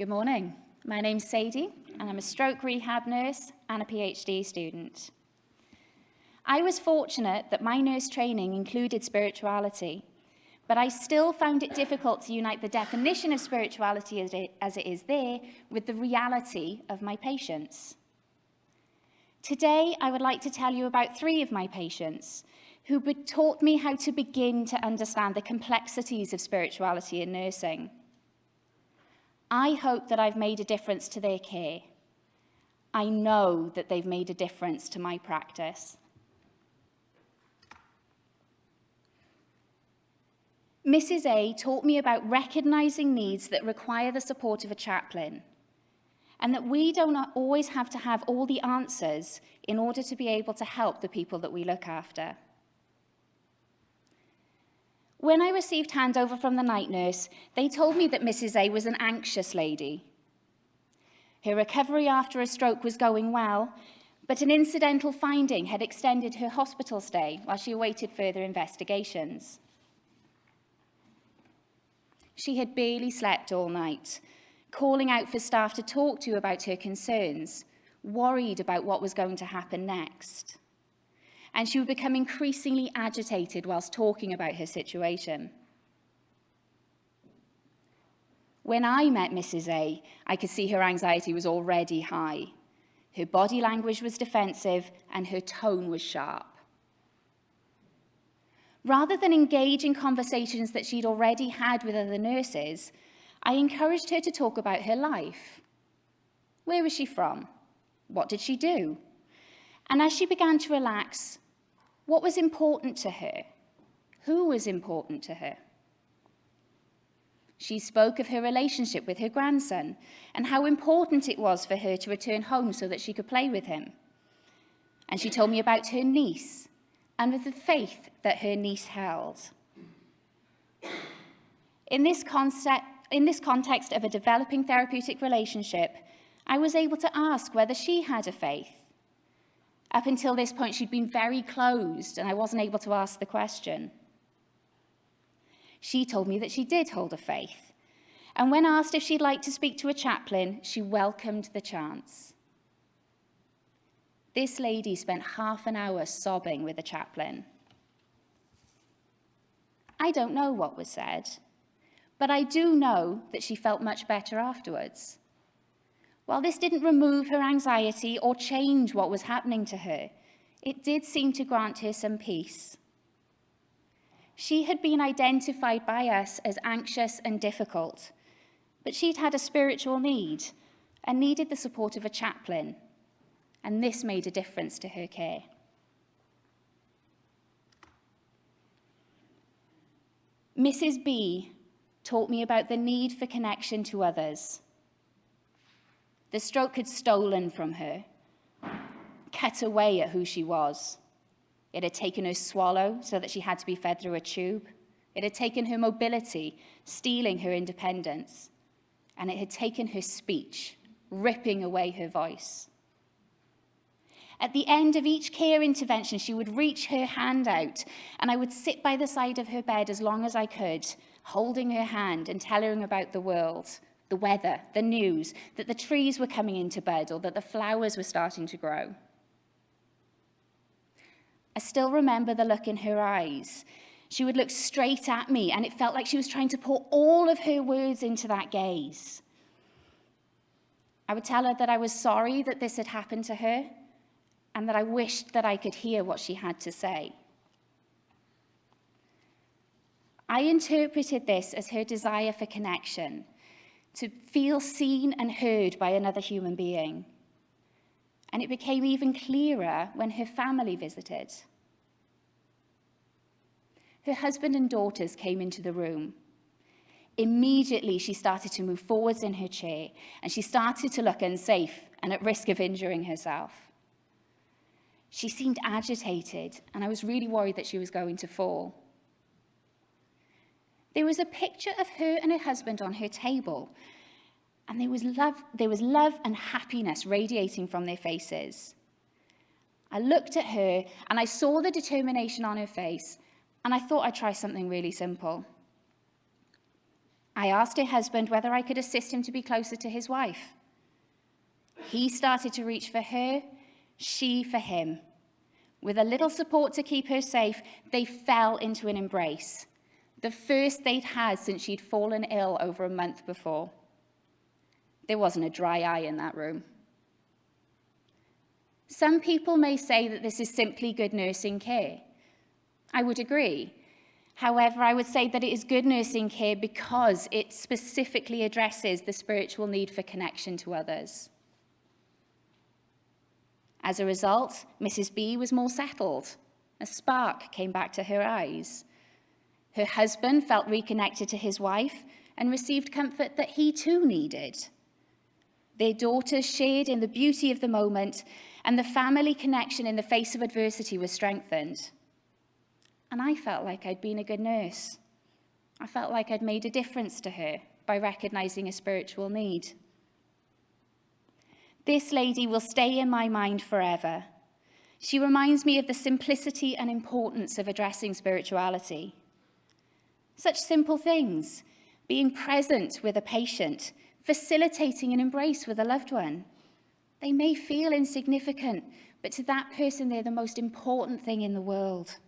Good morning. My name's Sadie, and I'm a stroke rehab nurse and a PhD student. I was fortunate that my nurse training included spirituality, but I still found it difficult to unite the definition of spirituality as it is there with the reality of my patients. Today, I would like to tell you about 3 of my patients who taught me how to begin to understand the complexities of spirituality in nursing. I hope that I've made a difference to their care. I know that they've made a difference to my practice. Mrs. A taught me about recognizing needs that require the support of a chaplain, and that we don't always have to have all the answers in order to be able to help the people that we look after. When I received handover from the night nurse, they told me that Mrs. A was an anxious lady. Her recovery after a stroke was going well, but an incidental finding had extended her hospital stay while she awaited further investigations. She had barely slept all night, calling out for staff to talk to about her concerns, worried about what was going to happen next. And she would become increasingly agitated whilst talking about her situation. When I met Mrs. A, I could see her anxiety was already high. Her body language was defensive and her tone was sharp. Rather than engage in conversations that she'd already had with other nurses, I encouraged her to talk about her life. Where was she from? What did she do? And as she began to relax, what was important to her? Who was important to her? She spoke of her relationship with her grandson and how important it was for her to return home so that she could play with him. And she told me about her niece and of the faith that her niece held. In this context of a developing therapeutic relationship, I was able to ask whether she had a faith. Up until this point, she'd been very closed, and I wasn't able to ask the question. She told me that she did hold a faith, and when asked if she'd like to speak to a chaplain, she welcomed the chance. This lady spent half an hour sobbing with a chaplain. I don't know what was said, but I do know that she felt much better afterwards. While this didn't remove her anxiety or change what was happening to her, it did seem to grant her some peace. She had been identified by us as anxious and difficult, but she'd had a spiritual need and needed the support of a chaplain, and this made a difference to her care. Mrs. B taught me about the need for connection to others. The stroke had stolen from her, cut away at who she was. It had taken her swallow so that she had to be fed through a tube. It had taken her mobility, stealing her independence. And it had taken her speech, ripping away her voice. At the end of each care intervention, she would reach her hand out, and I would sit by the side of her bed as long as I could, holding her hand and telling her about the world, the weather, the news, that the trees were coming into bud or that the flowers were starting to grow. I still remember the look in her eyes. She would look straight at me, and it felt like she was trying to pour all of her words into that gaze. I would tell her that I was sorry that this had happened to her, and that I wished that I could hear what she had to say. I interpreted this as her desire for connection, to feel seen and heard by another human being. And it became even clearer when her family visited. Her husband and daughters came into the room. Immediately, she started to move forwards in her chair, and she started to look unsafe and at risk of injuring herself. She seemed agitated, and I was really worried that she was going to fall. There was a picture of her and her husband on her table, and there was love and happiness radiating from their faces. I looked at her, and I saw the determination on her face, and I thought I'd try something really simple. I asked her husband whether I could assist him to be closer to his wife. He started to reach for her, she for him. With a little support to keep her safe, they fell into an embrace, the first they'd had since she'd fallen ill over a month before. There wasn't a dry eye in that room. Some people may say that this is simply good nursing care. I would agree. However, I would say that it is good nursing care because it specifically addresses the spiritual need for connection to others. As a result, Mrs. B was more settled. A spark came back to her eyes. Her husband felt reconnected to his wife and received comfort that he too needed. Their daughters shared in the beauty of the moment, and the family connection in the face of adversity was strengthened. And I felt like I'd been a good nurse. I felt like I'd made a difference to her by recognizing a spiritual need. This lady will stay in my mind forever. She reminds me of the simplicity and importance of addressing spirituality. Such simple things, being present with a patient, facilitating an embrace with a loved one. They may feel insignificant, but to that person, they're the most important thing in the world.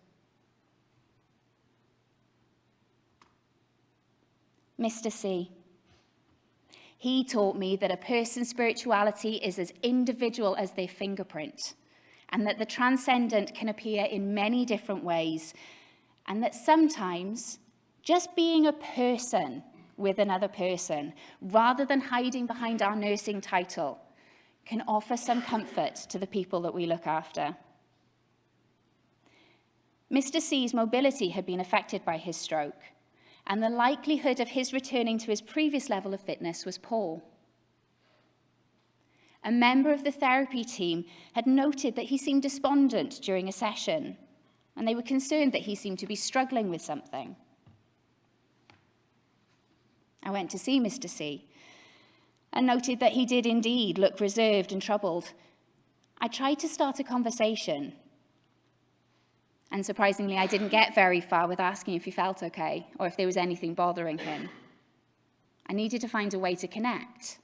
Mr. C. He taught me that a person's spirituality is as individual as their fingerprint, and that the transcendent can appear in many different ways, and that sometimes just being a person with another person, rather than hiding behind our nursing title, can offer some comfort to the people that we look after. Mr. C's mobility had been affected by his stroke, and the likelihood of his returning to his previous level of fitness was poor. A member of the therapy team had noted that he seemed despondent during a session, and they were concerned that he seemed to be struggling with something. I went to see Mr. C and noted that he did indeed look reserved and troubled. I tried to start a conversation, and surprisingly, I didn't get very far with asking if he felt okay or if there was anything bothering him. I needed to find a way to connect.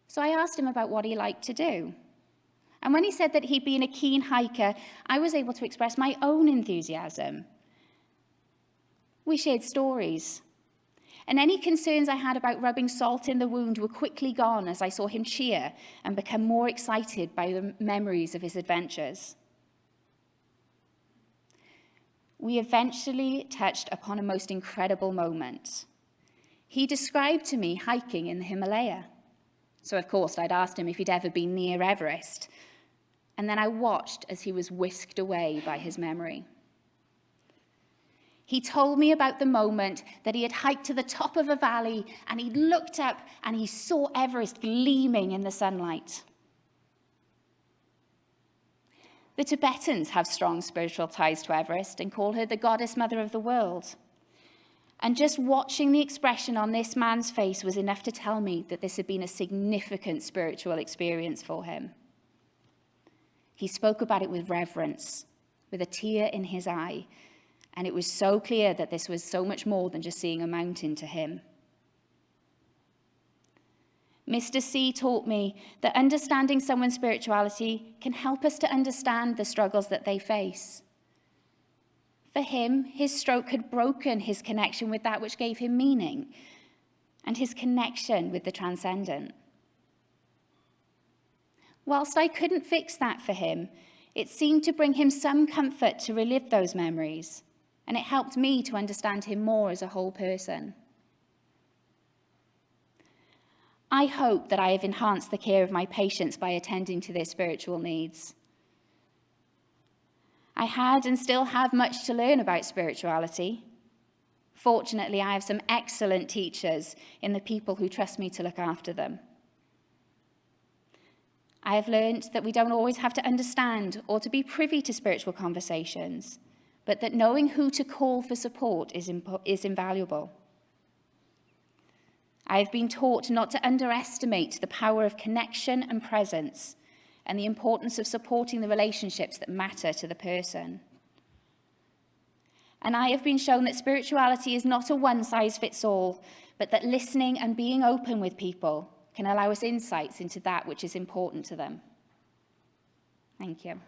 So I asked him about what he liked to do. And when he said that he'd been a keen hiker, I was able to express my own enthusiasm. We shared stories. And any concerns I had about rubbing salt in the wound were quickly gone as I saw him cheer and become more excited by the memories of his adventures. We eventually touched upon a most incredible moment. He described to me hiking in the Himalaya. So of course I'd asked him if he'd ever been near Everest. And then I watched as he was whisked away by his memory. He told me about the moment that he had hiked to the top of a valley and he looked up and he saw Everest gleaming in the sunlight. The Tibetans have strong spiritual ties to Everest and call her the goddess mother of the world. And just watching the expression on this man's face was enough to tell me that this had been a significant spiritual experience for him. He spoke about it with reverence, with a tear in his eye, and it was so clear that this was so much more than just seeing a mountain to him. Mr. C taught me that understanding someone's spirituality can help us to understand the struggles that they face. For him, his stroke had broken his connection with that which gave him meaning, and his connection with the transcendent. Whilst I couldn't fix that for him, it seemed to bring him some comfort to relive those memories, and it helped me to understand him more as a whole person. I hope that I have enhanced the care of my patients by attending to their spiritual needs. I had and still have much to learn about spirituality. Fortunately, I have some excellent teachers in the people who trust me to look after them. I have learned that we don't always have to understand or to be privy to spiritual conversations, but that knowing who to call for support is invaluable. I have been taught not to underestimate the power of connection and presence and the importance of supporting the relationships that matter to the person. And I have been shown that spirituality is not a one-size-fits-all, but that listening and being open with people can allow us insights into that which is important to them. Thank you.